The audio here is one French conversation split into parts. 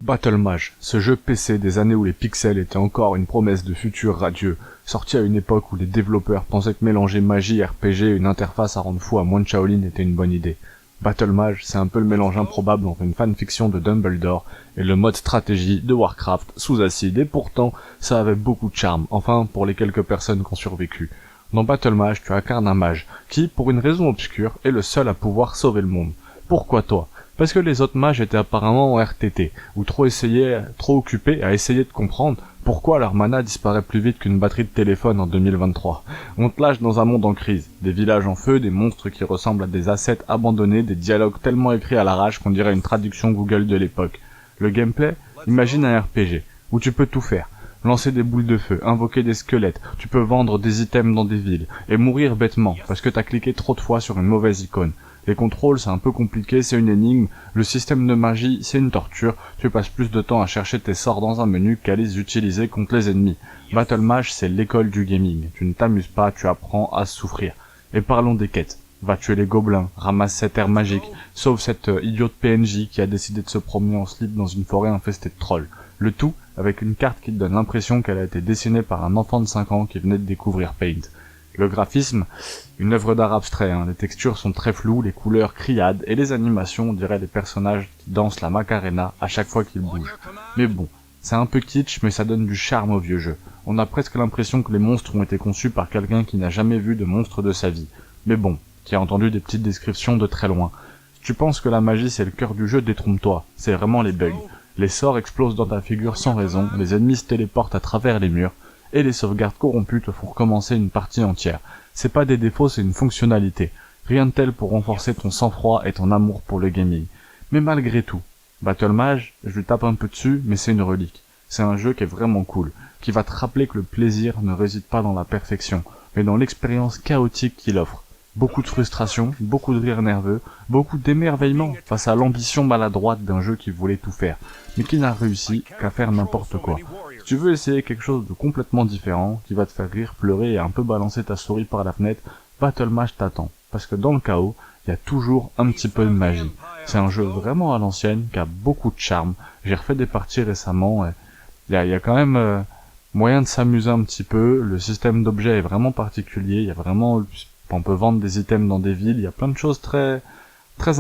Battle Mage, ce jeu PC des années où les pixels étaient encore une promesse de futur radieux, sorti à une époque où les développeurs pensaient que mélanger magie, RPG et une interface à rendre fou à moins de Shaolin était une bonne idée. Battle Mage, c'est un peu le mélange improbable entre une fanfiction de Dumbledore et le mode stratégie de Warcraft sous acide, et pourtant, ça avait beaucoup de charme, enfin pour les quelques personnes qui ont survécu. Dans Battle Mage, tu incarnes un mage, qui, pour une raison obscure, est le seul à pouvoir sauver le monde. Pourquoi toi? Parce que les autres mages étaient apparemment en RTT, ou trop occupés à essayer de comprendre pourquoi leur mana disparaît plus vite qu'une batterie de téléphone en 2023. On te lâche dans un monde en crise, des villages en feu, des monstres qui ressemblent à des assets abandonnés, des dialogues tellement écrits à l'arrache qu'on dirait une traduction Google de l'époque. Le gameplay? Imagine un RPG, où tu peux tout faire. Lancer des boules de feu, invoquer des squelettes, tu peux vendre des items dans des villes, et mourir bêtement, parce que t'as cliqué trop de fois sur une mauvaise icône. Les contrôles, c'est un peu compliqué, c'est une énigme, le système de magie, c'est une torture, tu passes plus de temps à chercher tes sorts dans un menu qu'à les utiliser contre les ennemis. Battle Mage, c'est l'école du gaming, tu ne t'amuses pas, tu apprends à souffrir. Et parlons des quêtes. Va tuer les gobelins, ramasse cette aire magique, sauve cette idiote PNJ qui a décidé de se promener en slip dans une forêt infestée de trolls. Le tout avec une carte qui te donne l'impression qu'elle a été dessinée par un enfant de 5 ans qui venait de découvrir Paint. Le graphisme, une œuvre d'art abstrait, les textures sont très floues, les couleurs criades, et les animations, on dirait des personnages qui dansent la Macarena à chaque fois qu'ils bougent. Mais bon, c'est un peu kitsch, mais ça donne du charme au vieux jeu. On a presque l'impression que les monstres ont été conçus par quelqu'un qui n'a jamais vu de monstre de sa vie. Mais bon, qui a entendu des petites descriptions de très loin. Si tu penses que la magie c'est le cœur du jeu, détrompe-toi, c'est vraiment les bugs. Les sorts explosent dans ta figure sans raison, les ennemis se téléportent à travers les murs, et les sauvegardes corrompues te font recommencer une partie entière. C'est pas des défauts, c'est une fonctionnalité. Rien de tel pour renforcer ton sang-froid et ton amour pour le gaming. Mais malgré tout, Battle Mage, je lui tape un peu dessus, mais c'est une relique. C'est un jeu qui est vraiment cool, qui va te rappeler que le plaisir ne réside pas dans la perfection, mais dans l'expérience chaotique qu'il offre. Beaucoup de frustration, beaucoup de rire nerveux, beaucoup d'émerveillement face à l'ambition maladroite d'un jeu qui voulait tout faire, mais qui n'a réussi qu'à faire n'importe quoi. Si tu veux essayer quelque chose de complètement différent, qui va te faire rire, pleurer et un peu balancer ta souris par la fenêtre, Battle Mage t'attend, parce que dans le chaos, il y a toujours un petit peu de magie. C'est un jeu vraiment à l'ancienne, qui a beaucoup de charme. J'ai refait des parties récemment, et il y a quand même moyen de s'amuser un petit peu. Le système d'objets est vraiment particulier, il y a vraiment... On peut vendre des items dans des villes, il y a plein de choses très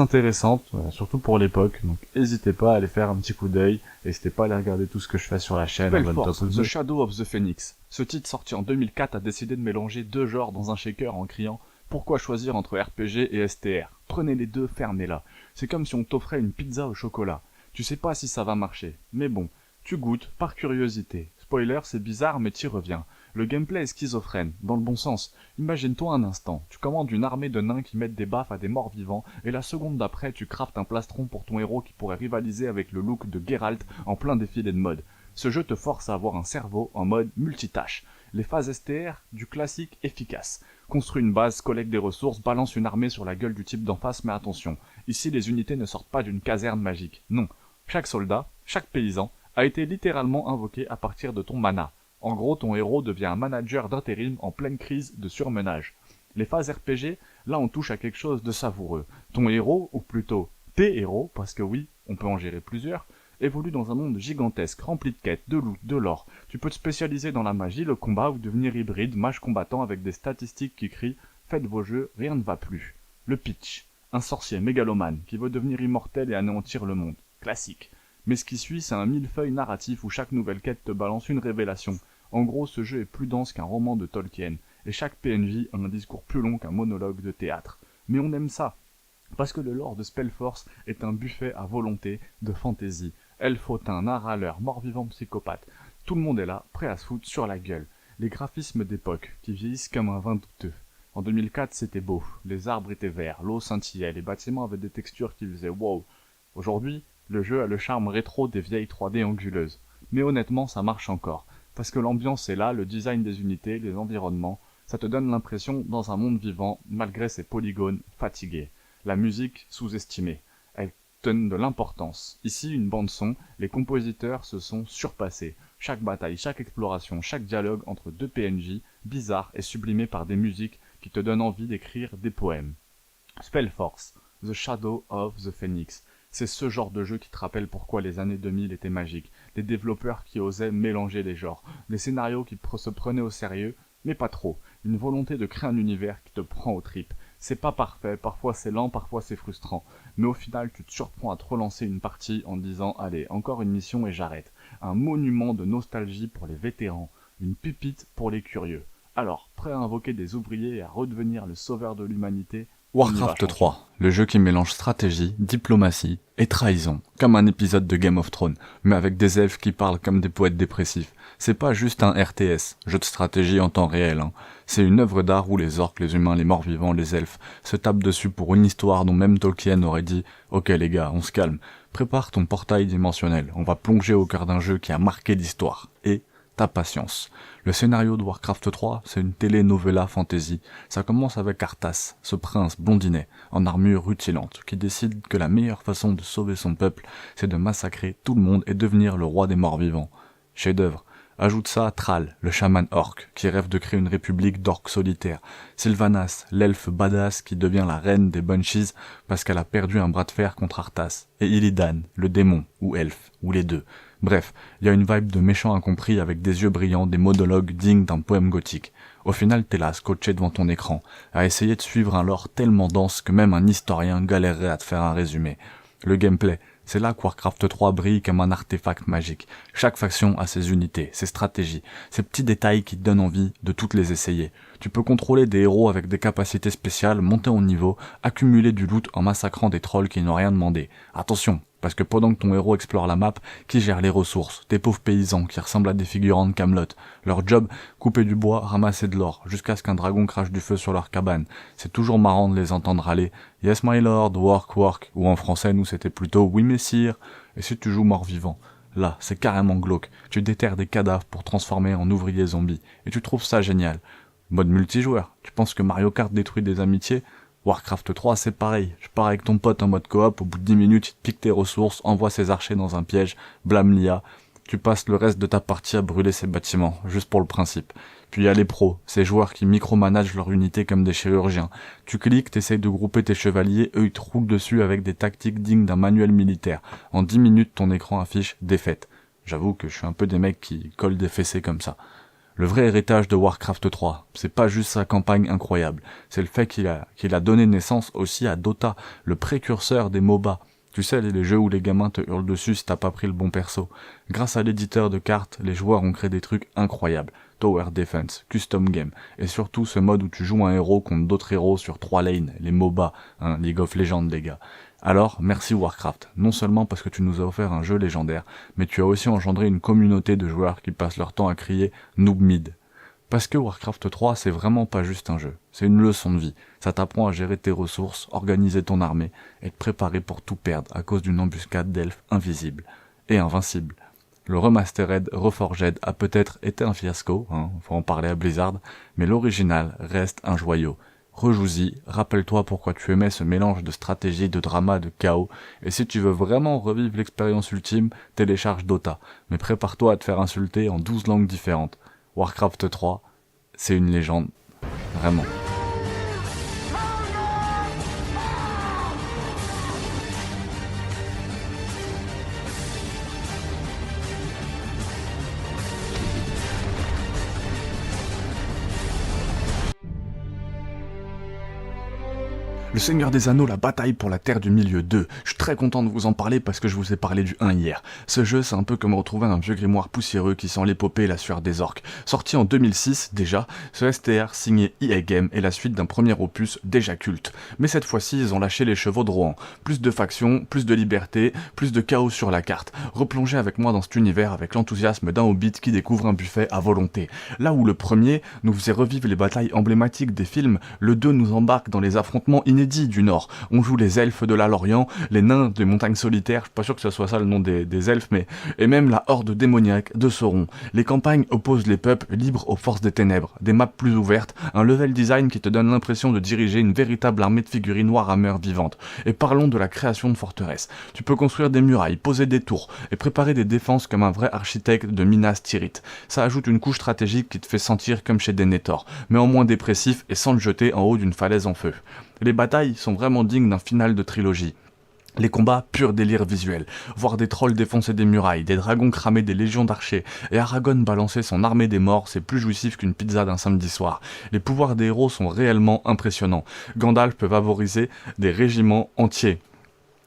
intéressantes, surtout pour l'époque, donc n'hésitez pas à aller faire un petit coup d'œil, n'hésitez pas à aller regarder tout ce que je fais sur la chaîne. The Shadow of the Phoenix. Ce titre sorti en 2004 a décidé de mélanger deux genres dans un shaker en criant « Pourquoi choisir entre RPG et STR? Prenez les deux, fermez-la. » C'est comme si on t'offrait une pizza au chocolat. Tu sais pas si ça va marcher, mais bon, tu goûtes par curiosité. Spoiler, c'est bizarre mais t'y reviens. Le gameplay est schizophrène, dans le bon sens. Imagine-toi un instant, tu commandes une armée de nains qui mettent des baffes à des morts vivants, et la seconde d'après tu craftes un plastron pour ton héros qui pourrait rivaliser avec le look de Geralt en plein défilé de mode. Ce jeu te force à avoir un cerveau en mode multitâche. Les phases STR, du classique efficace. Construis une base, collecte des ressources, balance une armée sur la gueule du type d'en face, mais attention, ici les unités ne sortent pas d'une caserne magique, non. Chaque soldat, chaque paysan, a été littéralement invoqué à partir de ton mana. En gros, ton héros devient un manager d'intérim en pleine crise de surmenage. Les phases RPG, là on touche à quelque chose de savoureux. Ton héros, ou plutôt tes héros, parce que oui, on peut en gérer plusieurs, évolue dans un monde gigantesque, rempli de quêtes, de loot, de lore. Tu peux te spécialiser dans la magie, le combat ou devenir hybride, mage combattant avec des statistiques qui crient « Faites vos jeux, rien ne va plus ». Le pitch. Un sorcier mégalomane qui veut devenir immortel et anéantir le monde. Classique. Mais ce qui suit, c'est un millefeuille narratif où chaque nouvelle quête te balance une révélation. En gros, ce jeu est plus dense qu'un roman de Tolkien, et chaque PNJ a un discours plus long qu'un monologue de théâtre. Mais on aime ça, parce que le lore de Spellforce est un buffet à volonté de fantaisie. Elfautin, narraleur, mort-vivant psychopathe, tout le monde est là, prêt à se foutre sur la gueule. Les graphismes d'époque, qui vieillissent comme un vin douteux. En 2004, c'était beau, les arbres étaient verts, l'eau scintillait, les bâtiments avaient des textures qui faisaient wow. Aujourd'hui, le jeu a le charme rétro des vieilles 3D anguleuses. Mais honnêtement, ça marche encore. Parce que l'ambiance est là, le design des unités, les environnements, ça te donne l'impression dans un monde vivant, malgré ses polygones fatigués. La musique sous-estimée. Elle donne de l'importance. Ici, une bande-son, les compositeurs se sont surpassés. Chaque bataille, chaque exploration, chaque dialogue entre deux PNJ, bizarre et sublimé par des musiques qui te donnent envie d'écrire des poèmes. Spellforce, The Shadow of the Phoenix. C'est ce genre de jeu qui te rappelle pourquoi les années 2000 étaient magiques. Des développeurs qui osaient mélanger les genres. Des scénarios qui se prenaient au sérieux, mais pas trop. Une volonté de créer un univers qui te prend aux tripes. C'est pas parfait, parfois c'est lent, parfois c'est frustrant. Mais au final, tu te surprends à te relancer une partie en disant « Allez, encore une mission et j'arrête ». Un monument de nostalgie pour les vétérans. Une pépite pour les curieux. Alors, prêt à invoquer des ouvriers et à redevenir le sauveur de l'humanité, Warcraft 3, le jeu qui mélange stratégie, diplomatie et trahison, comme un épisode de Game of Thrones, mais avec des elfes qui parlent comme des poètes dépressifs. C'est pas juste un RTS, jeu de stratégie en temps réel, C'est une œuvre d'art où les orques, les humains, les morts-vivants, les elfes se tapent dessus pour une histoire dont même Tolkien aurait dit « Ok les gars, on se calme, prépare ton portail dimensionnel, on va plonger au cœur d'un jeu qui a marqué l'histoire. » Et ta patience. Le scénario de Warcraft 3, c'est une telenovela fantasy. Ça commence avec Arthas, ce prince blondinet, en armure rutilante, qui décide que la meilleure façon de sauver son peuple, c'est de massacrer tout le monde et devenir le roi des morts-vivants. Chef-d'œuvre. Ajoute ça à Thrall, le chaman orc, qui rêve de créer une république d'orcs solitaires. Sylvanas, l'elfe badass qui devient la reine des Banshees parce qu'elle a perdu un bras de fer contre Arthas. Et Illidan, le démon, ou elfe, ou les deux. Bref, il y a une vibe de méchant incompris avec des yeux brillants, des monologues dignes d'un poème gothique. Au final, t'es là, scotché devant ton écran, à essayer de suivre un lore tellement dense que même un historien galérerait à te faire un résumé. Le gameplay, c'est là que Warcraft 3 brille comme un artefact magique. Chaque faction a ses unités, ses stratégies, ces petits détails qui te donnent envie de toutes les essayer. Tu peux contrôler des héros avec des capacités spéciales, monter en niveau, accumuler du loot en massacrant des trolls qui n'ont rien demandé. Attention, parce que pendant que ton héros explore la map, qui gère les ressources? Des pauvres paysans qui ressemblent à des figurants de Camelot. Leur job, couper du bois, ramasser de l'or, jusqu'à ce qu'un dragon crache du feu sur leur cabane. C'est toujours marrant de les entendre râler « Yes my lord, work, work » ou en français, nous c'était plutôt « Oui messire ». Et si tu joues mort-vivant, là, c'est carrément glauque. Tu déterres des cadavres pour transformer en ouvriers zombies. Et tu trouves ça génial. Mode multijoueur. Tu penses que Mario Kart détruit des amitiés? Warcraft 3, c'est pareil. Je pars avec ton pote en mode coop, au bout de 10 minutes, il te pique tes ressources, envoie ses archers dans un piège, blâme l'IA. Tu passes le reste de ta partie à brûler ses bâtiments, juste pour le principe. Puis il y a les pros, ces joueurs qui micromanagent leur unité comme des chirurgiens. Tu cliques, t'essayes de grouper tes chevaliers, eux ils te roulent dessus avec des tactiques dignes d'un manuel militaire. En 10 minutes, ton écran affiche défaite. J'avoue que je suis un peu des mecs qui collent des fessées comme ça. Le vrai héritage de Warcraft 3, c'est pas juste sa campagne incroyable, c'est le fait qu'il a donné naissance aussi à Dota, le précurseur des MOBA. Tu sais, les jeux où les gamins te hurlent dessus si t'as pas pris le bon perso. Grâce à l'éditeur de cartes, les joueurs ont créé des trucs incroyables. Tower Defense, Custom Game, et surtout ce mode où tu joues un héros contre d'autres héros sur 3 lanes, les MOBA, League of Legends les gars. Alors, merci Warcraft, non seulement parce que tu nous as offert un jeu légendaire, mais tu as aussi engendré une communauté de joueurs qui passent leur temps à crier « Noob Mid ». Parce que Warcraft 3, c'est vraiment pas juste un jeu, c'est une leçon de vie. Ça t'apprend à gérer tes ressources, organiser ton armée, et te préparer pour tout perdre à cause d'une embuscade d'elfes invisibles et invincibles. Le remastered, reforged a peut-être été un fiasco, faut en parler à Blizzard, mais l'original reste un joyau. Rejoues-y, rappelle-toi pourquoi tu aimais ce mélange de stratégie, de drama, de chaos, et si tu veux vraiment revivre l'expérience ultime, télécharge Dota, mais prépare-toi à te faire insulter en 12 langues différentes. Warcraft 3, c'est une légende, vraiment. Le Seigneur des Anneaux, la bataille pour la Terre du Milieu 2. Je suis très content de vous en parler parce que je vous ai parlé du 1 hier. Ce jeu, c'est un peu comme retrouver un vieux grimoire poussiéreux qui sent l'épopée et la sueur des orques. Sorti en 2006, déjà, ce STR signé EA Games est la suite d'un premier opus déjà culte. Mais cette fois-ci, ils ont lâché les chevaux de Rohan. Plus de factions, plus de liberté, plus de chaos sur la carte. Replongez avec moi dans cet univers avec l'enthousiasme d'un hobbit qui découvre un buffet à volonté. Là où le premier nous faisait revivre les batailles emblématiques des films, le 2 nous embarque dans les affrontements inédits du Nord. On joue les elfes de la Lorient, les nains des montagnes solitaires, je suis pas sûr que ce soit ça le nom des elfes, mais et même la horde démoniaque de Sauron. Les campagnes opposent les peuples libres aux forces des ténèbres, des maps plus ouvertes, un level design qui te donne l'impression de diriger une véritable armée de figurines Warhammer vivantes. Et parlons de la création de forteresses. Tu peux construire des murailles, poser des tours, et préparer des défenses comme un vrai architecte de Minas Tirith. Ça ajoute une couche stratégique qui te fait sentir comme chez Denethor, mais en moins dépressif et sans te jeter en haut d'une falaise en feu. Les batailles sont vraiment dignes d'un final de trilogie. Les combats, pur délire visuel. Voir des trolls défoncer des murailles, des dragons cramer des légions d'archers, et Aragorn balancer son armée des morts, c'est plus jouissif qu'une pizza d'un samedi soir. Les pouvoirs des héros sont réellement impressionnants. Gandalf peut favoriser des régiments entiers.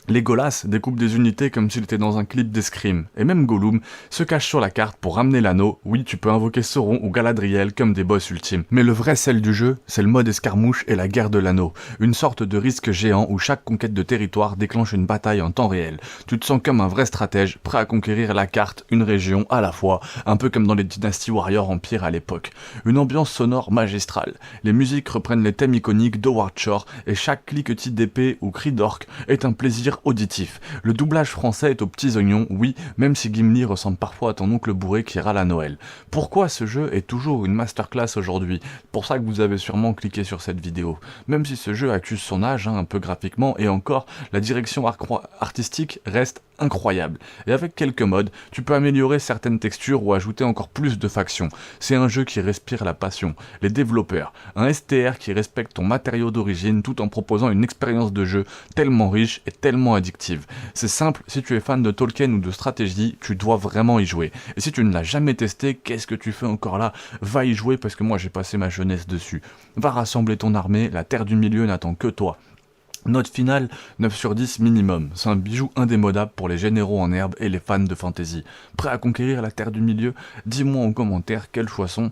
Legolas découpe des unités comme s'il était dans un clip d'escrime, et même Gollum se cache sur la carte pour ramener l'anneau. Oui, tu peux invoquer Sauron ou Galadriel comme des boss ultimes. Mais le vrai sel du jeu, c'est le mode escarmouche et la guerre de l'anneau. Une sorte de risque géant où chaque conquête de territoire déclenche une bataille en temps réel. Tu te sens comme un vrai stratège, prêt à conquérir la carte, une région à la fois, un peu comme dans les dynasties Warrior Empire à l'époque. Une ambiance sonore magistrale. Les musiques reprennent les thèmes iconiques d'Howard Shore, et chaque cliquetis d'épée ou cri d'orque est un plaisir auditif. Le doublage français est aux petits oignons, oui, même si Gimli ressemble parfois à ton oncle bourré qui râle à Noël. Pourquoi ce jeu est toujours une masterclass aujourd'hui? Pour ça que vous avez sûrement cliqué sur cette vidéo. Même si ce jeu accuse son âge, un peu graphiquement, et encore, la direction artistique reste incroyable. Et avec quelques modes, tu peux améliorer certaines textures ou ajouter encore plus de factions. C'est un jeu qui respire la passion. Les développeurs, un STR qui respecte ton matériau d'origine tout en proposant une expérience de jeu tellement riche et tellement addictive. C'est simple, si tu es fan de Tolkien ou de stratégie, tu dois vraiment y jouer. Et si tu ne l'as jamais testé, qu'est-ce que tu fais encore là? Va y jouer parce que moi j'ai passé ma jeunesse dessus. Va rassembler ton armée, la Terre du Milieu n'attend que toi. Note finale, 9 sur 10 minimum. C'est un bijou indémodable pour les généraux en herbe et les fans de fantasy. Prêt à conquérir la Terre du Milieu? Dis-moi en commentaire quelle faction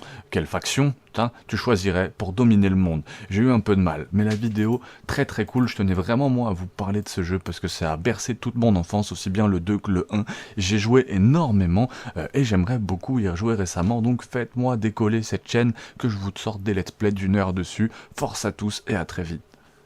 tu choisirais pour dominer le monde. J'ai eu un peu de mal, mais la vidéo, très cool, je tenais vraiment moi à vous parler de ce jeu parce que ça a bercé toute mon enfance, aussi bien le 2 que le 1. J'ai joué énormément et j'aimerais beaucoup y rejouer récemment, donc faites-moi décoller cette chaîne, que je vous sorte des let's play d'1 heure dessus. Force à tous et à très vite.